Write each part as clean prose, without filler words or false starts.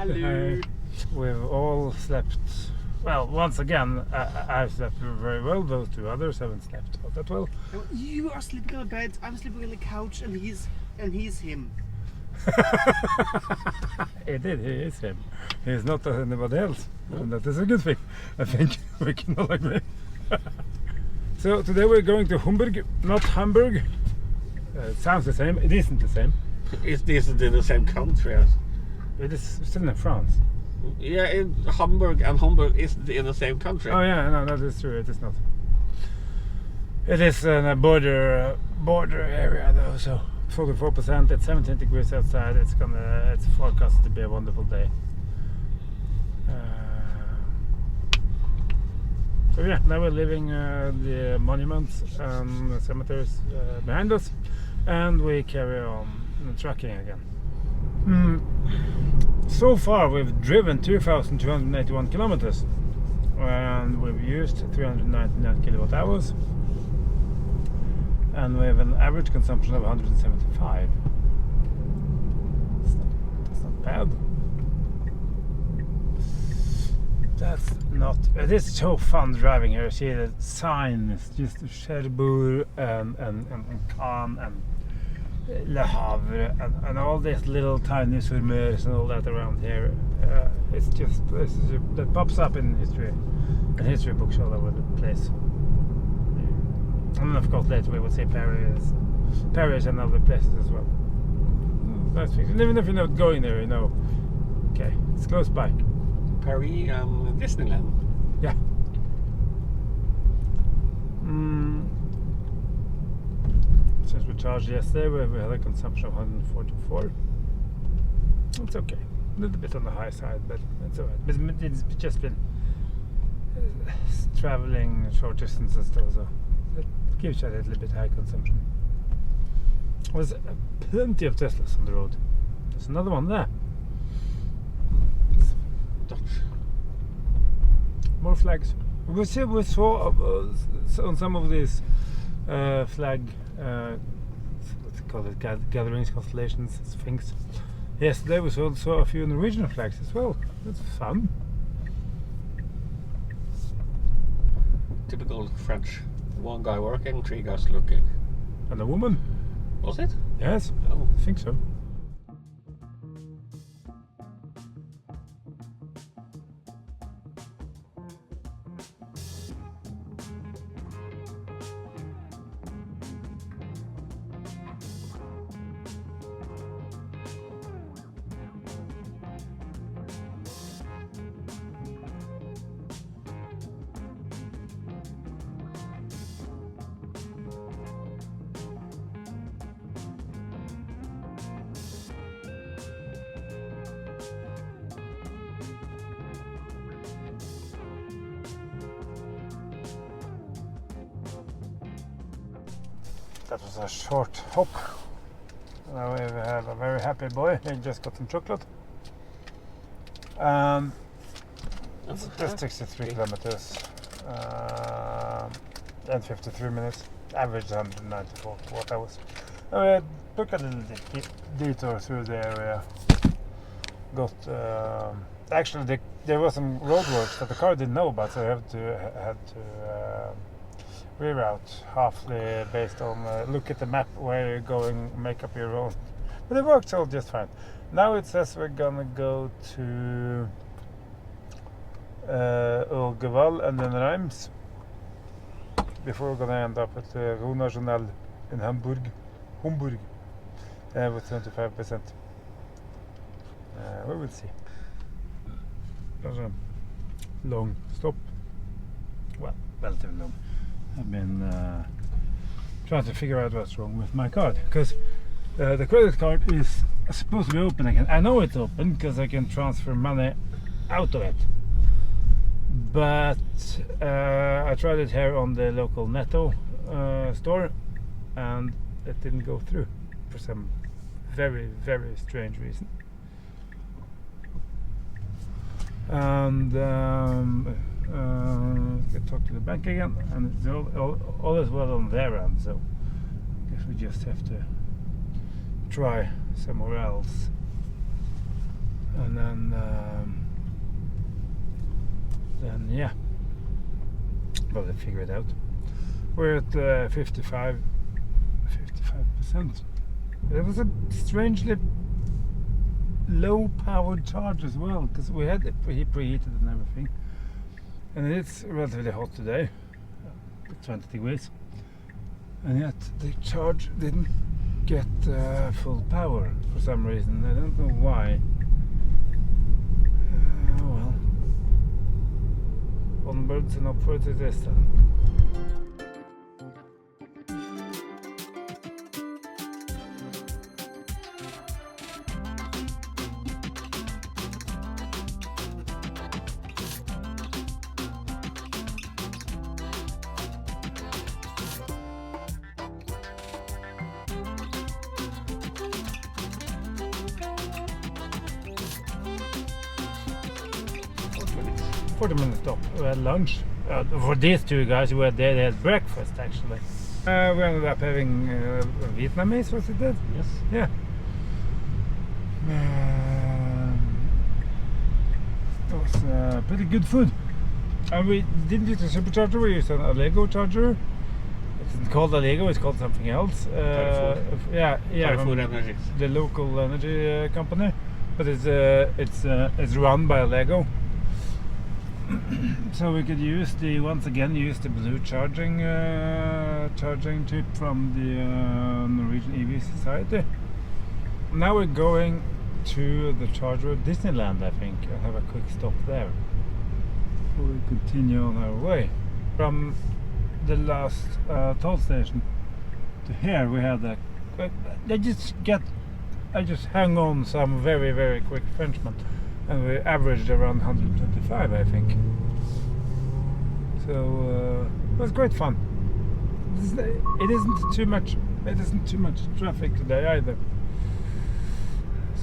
Hello. We've all slept. Well, once again, I've slept very well. Those two others haven't slept all that well. You are sleeping on the bed. I'm sleeping on the couch, and he's him. He is him. He's not anybody else, and that is a good thing. I think we can all agree. So today we're going to Homburg, not Hamburg. It sounds the same. It isn't the same. It isn't in the same country as. It is still in France. Yeah, in Hamburg and Hamburg isn't in the same country. Oh yeah, no, that is true. It is not. It is in a border area though. So 44%. It's 17 degrees outside. It's forecast to be a wonderful day. So yeah, now we're leaving the monuments and the cemeteries behind us, and we carry on trucking again. So far we've driven 2,281 kilometers and we've used 399 kilowatt hours, and we have an average consumption of 175. That's not bad. It is so fun driving here. See the signs, just Cherbourg and Caen and Le Havre and all these little tiny surmeurs and all that around here. That pops up in history books all over the place. And then of course later we would say Paris and other places as well. Nice things. And even if you're not going there, you know, okay, it's close by. Paris and Disneyland. Yeah. Since we charged yesterday, we had a consumption of 144. It's okay. A little bit on the high side, but it's alright. But it's just been traveling short distances though, so it gives you a little bit high consumption. There's plenty of Teslas on the road. There's another one there. Dutch. More flags. We saw on some of these flag, what's it called, gatherings, constellations, things. Yesterday we saw a few Norwegian flags as well. That's fun. Typical French. One guy working, three guys looking. And a woman. Was it? Yes, Oh. I think so. That was a short hop. Now we have a very happy boy. He just got some chocolate. It's just 63 kilometers and 53 minutes. Average 194 watt hours. We took a little detour through the area. Got actually there was some roadworks that the car didn't know about, so I had to reroute halfly based on look at the map where you're going, make up your road. But it worked all just fine. Now it says we're gonna go to Urgewald and then Reims before we're gonna end up at the Route Nationale in Hamburg with 25%. We will see. There's a long stop. Well, relatively long. I've been trying to figure out what's wrong with my card, because the credit card is supposed to be open again. I know it's open because I can transfer money out of it, but I tried it here on the local Netto store and it didn't go through for some very, very strange reason. And get talk to the bank again, and it's all is well on their end, so I guess we just have to try somewhere else. And then yeah, well, they figure it out. We're at 55%. It was a strangely low-powered charge as well, because we had it preheated and everything, and it's relatively hot today, 20 degrees, and yet the charge didn't get full power for some reason. I don't know why. Oh well. Onwards and upwards it is then. minutes. 40 minutes stop. We had lunch. For these two guys, they had breakfast actually. We ended up having Vietnamese, was it that? Yes. Yeah. It was pretty good food. And we didn't use a supercharger, we used an Allego charger. It's called Allego, it's called something else. Yeah, Food Energy. the local energy company. But it's run by Allego. So we could once again use the blue charging chip from the Norwegian EV Society. Now we're going to the charger at Disneyland, I think, and have a quick stop there before we continue on our way. From the last toll station to here, we had I just hung on some very, very quick Frenchmen, and we averaged around 125, I think. So it was great fun. It isn't too much traffic today either.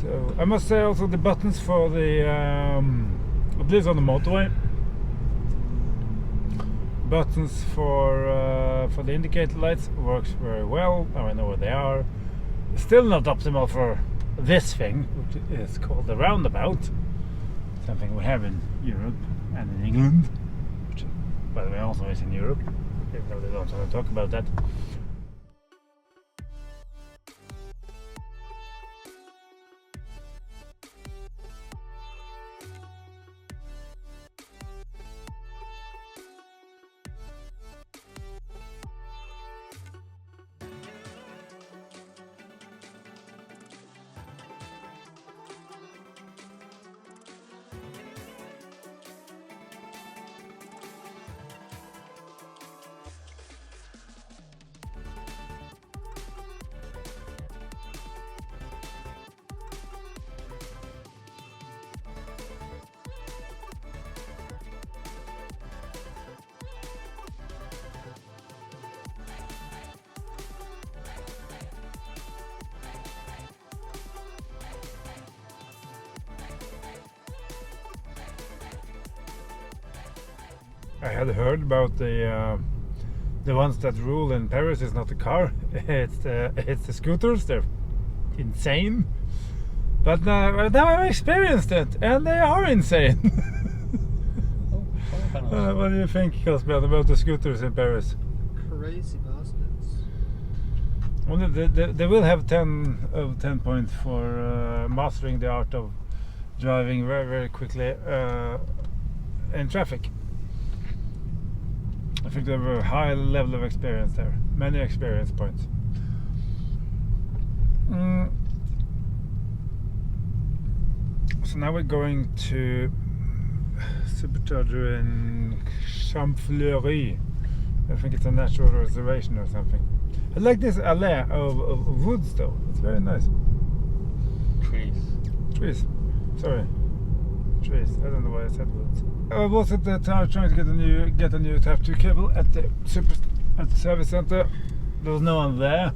So I must say also the buttons for the at least on the motorway, buttons for the indicator lights works very well. Now I know where they are. Still not optimal for this thing, which is called the roundabout, something we have in Europe and in England, which by the way also is in Europe, even though they don't want to talk about that. I had heard about the ones that rule in Paris is not the car, it's the scooters. They're insane. But now I've experienced it, and they are insane. What do you think, Kasper, about the scooters in Paris? Crazy bastards. Well, they will have 10 of 10 points for mastering the art of driving very, very quickly in traffic. I think they have a high level of experience there. Many experience points. So now we're going to supercharger in Champfleury. I think it's a natural reservation or something. I like this alley of woods though. It's very nice. Trees. Sorry. Trees. I don't know why I said woods. I was at the time trying to get a new Type 2 cable at the service center. There was no one there.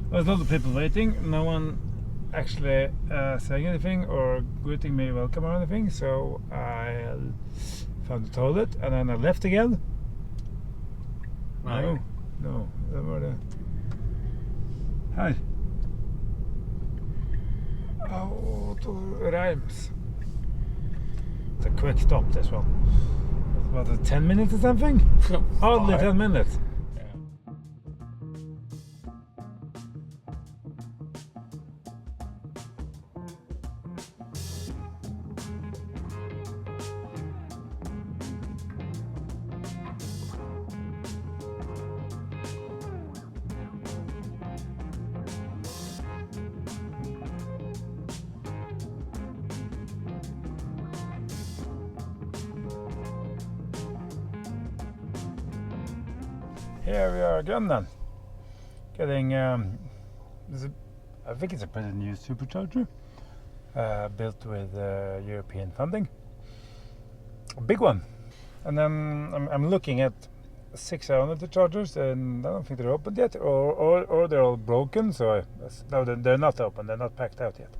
There was a lot of people waiting. No one actually saying anything or greeting me welcome or anything. So I found the toilet and then I left again. No. No. That were the... Hi. Oh, to rhymes. It's a quick stop, this one. what, 10 minutes or something? Hardly 10 minutes. Here we are again then. Getting, I think it's a pretty new supercharger, built with European funding. A big one. And then I'm looking at 600 chargers, and I don't think they're opened yet, or they're all broken, so no, they're not open, they're not packed out yet.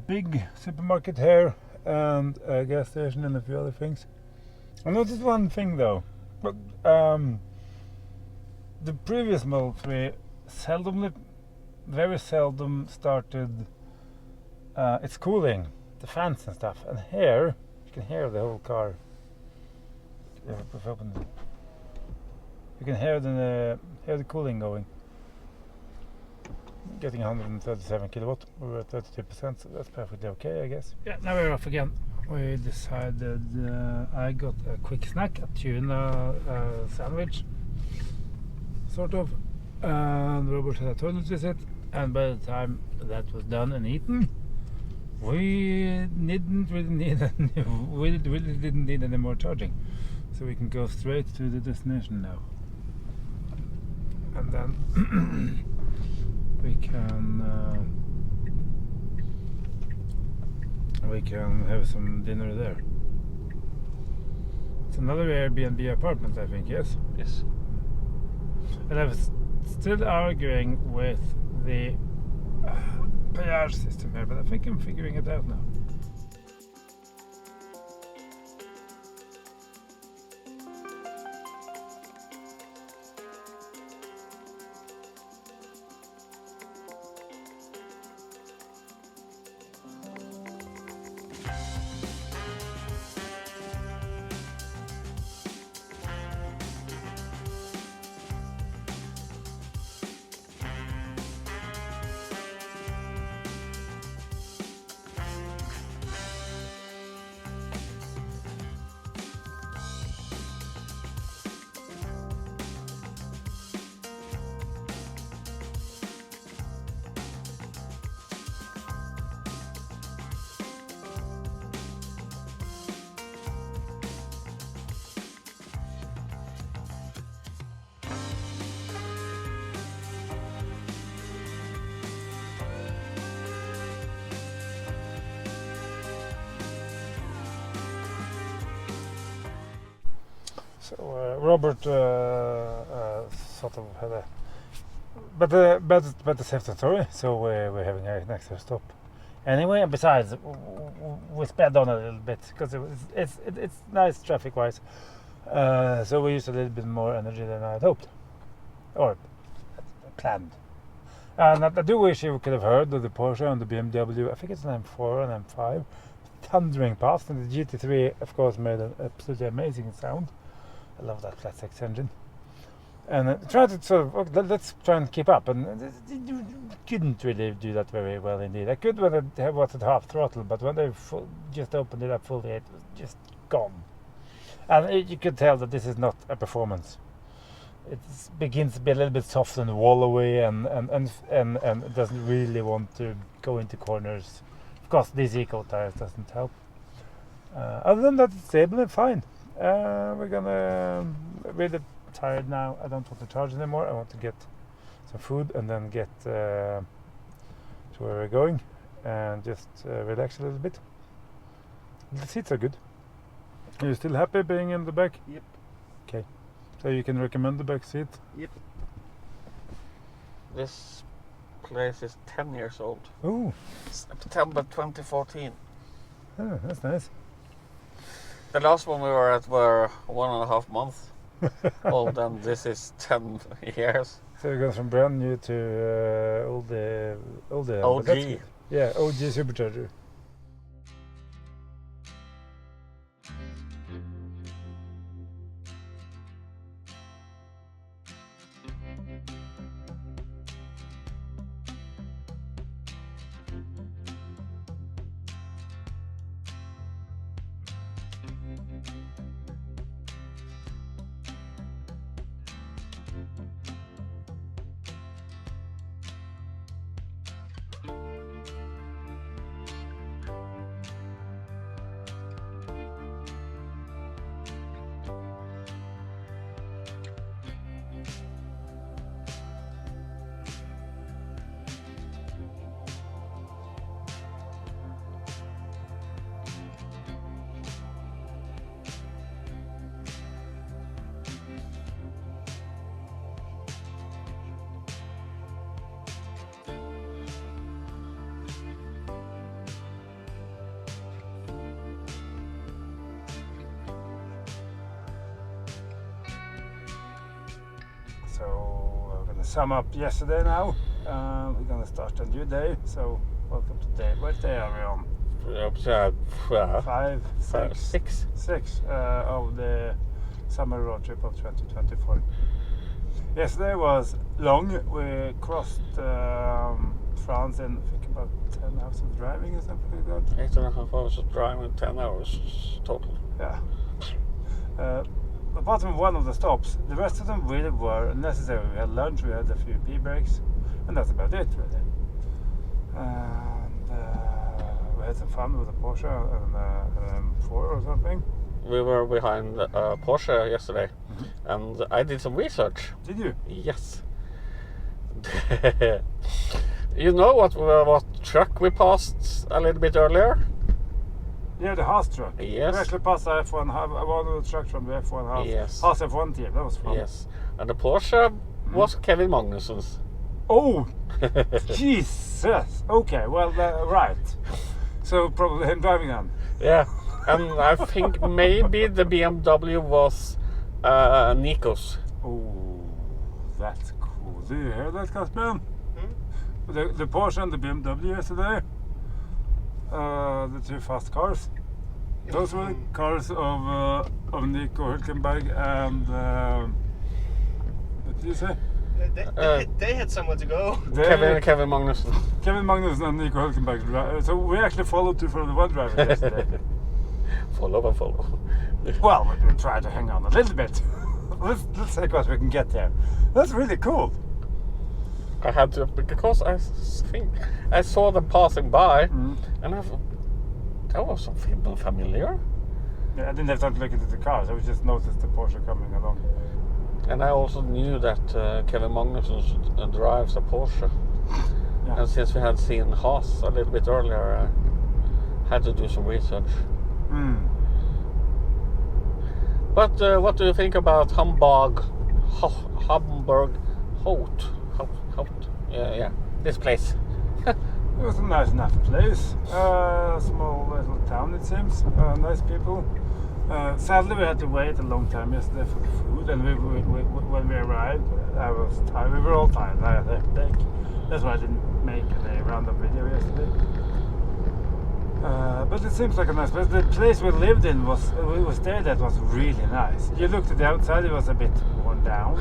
Big supermarket here, and a gas station and a few other things. I noticed one thing though, but the previous Model 3 very seldom started its cooling, the fans and stuff. And here, you can hear the whole car. You can hear the cooling going. Getting 137 kilowatt, we're at 32%, so that's perfectly okay, I guess. Yeah, now we're off again. We decided I got a quick snack, a tuna sandwich, sort of, and Robert had a toilet visit, and by the time that was done and eaten, we didn't really need any more charging, so we can go straight to the destination now, and then we can have some dinner there. It's another Airbnb apartment, I think. Yes. Yes. And I was still arguing with the peage system here, but I think I'm figuring it out now. So Robert sort of had a better safe than sorry, so we're having an extra stop anyway. And besides, we sped on a little bit because it's nice traffic wise, so we used a little bit more energy than I had hoped or planned. And I do wish you could have heard of the Porsche and the BMW. I think it's an M4 and M5 thundering past, and the GT3 of course made an absolutely amazing sound. I love that flat six engine, and try to sort of let's try and keep up. And you couldn't really do that very well indeed. I could when I was at half throttle, but when they just opened it up fully, it was just gone. And you could tell that this is not a performance. It begins to be a little bit soft and wallowy, and doesn't really want to go into corners. Of course, these eco tires doesn't help. Other than that, it's stable and fine. We're gonna really tired now. I don't want to charge anymore. I want to get some food and then get to where we're going and just relax a little bit. The seats are good. Are you still happy being in the back? Yep. Okay. So you can recommend the back seat? Yep. This place is 10 years old. Oh. September 2014. Oh, that's nice. The last one we were at were 1.5 months old, and this is 10 years. So you go from brand new to all the OG. Yeah, OG supercharger. sum up yesterday now. We're gonna start a new day. So welcome to day. What day are we on? 5, 6, 6 of the summer road trip of 2024. Yesterday was long. We crossed France in I think about 10 hours of driving or something like that. 8.5 hours of driving, 10 hours total. Yeah. Apart from one of the stops, the rest of them really were necessary. We had lunch, we had a few pee breaks, and that's about it really. And we had some fun with a Porsche and an M4 or something. We were behind Porsche yesterday, and I did some research. Did you? Yes. You know what truck we passed a little bit earlier? Yeah, the Haut truck. Yes. We actually passed the F1, one of the trucks from the F1 Haut. Yes. Haut F1 team, that was fun. Yes. And the Porsche was Kevin Magnussen's. Oh, Jesus. Okay, well, right. So probably him driving on. Yeah. And I think maybe the BMW was Nico's. Oh, that's cool. Do you hear that, Casper? The Porsche and the BMW yesterday. The two fast cars. Those were the cars of Nico Hülkenberg and what did you say? They had somewhere to go. Kevin Magnussen. Kevin Magnussen and Nico Hülkenberg. So we actually followed two Formula 1 drivers yesterday. Follow. Well, we try to hang on a little bit. let's see what we can get there. That's really cool. I had to, because I think I saw them passing by, and I thought that was something familiar. Yeah, I didn't have time to look into the cars. I just noticed the Porsche coming along. And I also knew that Kevin Magnussen drives a Porsche. Yeah. And since we had seen Haut a little bit earlier, I had to do some research. But what do you think about Hamburg, Haut? Yeah, this place. It was a nice enough place. Small little town, it seems. Nice people. Sadly, we had to wait a long time yesterday for the food, and when we arrived, I was tired. We were all tired. I had a headache. That's why I didn't make a roundup video yesterday. But it seems like a nice place. The place we lived in was really nice. You looked at the outside; it was a bit worn down.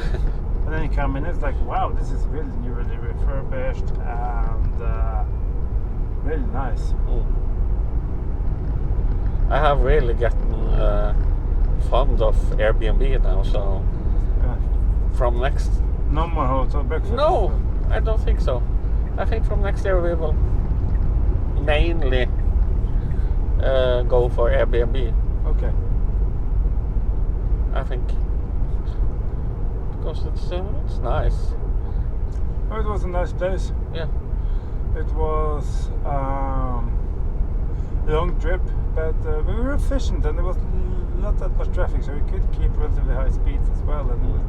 And then you come in, it's like, wow, this is really new, really refurbished, and really nice. I have really gotten fond of Airbnb now, so from next... No more hotel breakfast? No, I don't think so. I think from next year we will mainly go for Airbnb. Okay. I think. Because it's nice. Oh, it was a nice place. Yeah. It was a long trip, but we were efficient and there was not that much traffic, so we could keep relatively high speeds as well. And it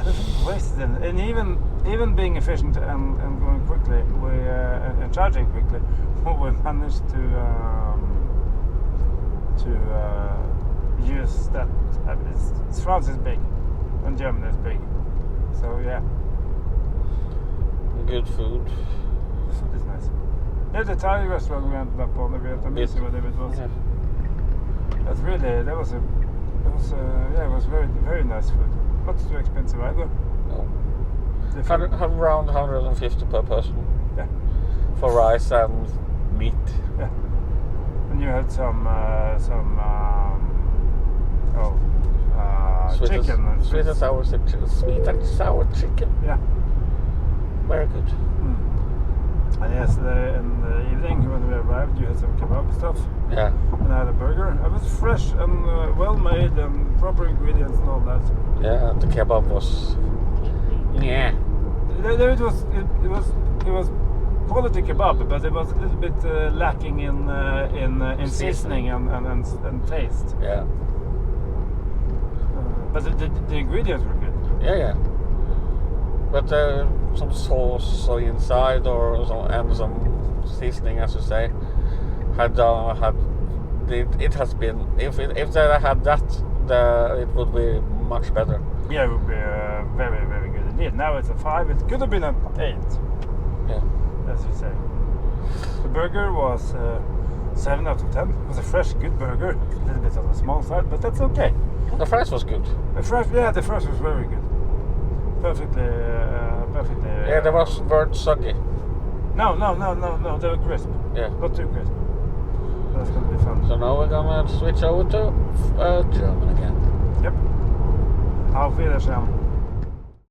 wasn't wasted. And even being efficient and going quickly, and charging quickly, we managed to use that. France is big. And Germany is big, so yeah. Good food. The food is nice. Yeah, the Thai restaurant we ended up on the Vietnamese, whatever it was. Yeah. That's really, it was very, very nice food. Not too expensive either. No. Around 150 per person. Yeah. For rice and meat. Yeah. And you had some chicken. Sweet and sour chicken. Yeah. Very good. And yesterday in the evening when we arrived, you had some kebab stuff. Yeah. And I had a burger. It was fresh and well made and proper ingredients and all that. Yeah, the kebab was. Yeah. It was quality kebab, but it was a little bit lacking in seasoning and taste. Yeah. But the ingredients were good. Yeah. But some sauce inside and some seasoning, as you say, it has been. If they had that, it would be much better. Yeah, it would be very, very good. Yeah, now it's a 5. It could have been an 8, Yeah. as you say. The burger was 7 out of 10. It was a fresh, good burger. A little bit on the small side, but that's okay. The fries was good. The fries was very good. Perfectly. Yeah, they weren't soggy. No, they were crisp. Yeah. Not too crisp. That's gonna be fun. So now we're gonna switch over to German again. Yep. Auf Wiedersehen.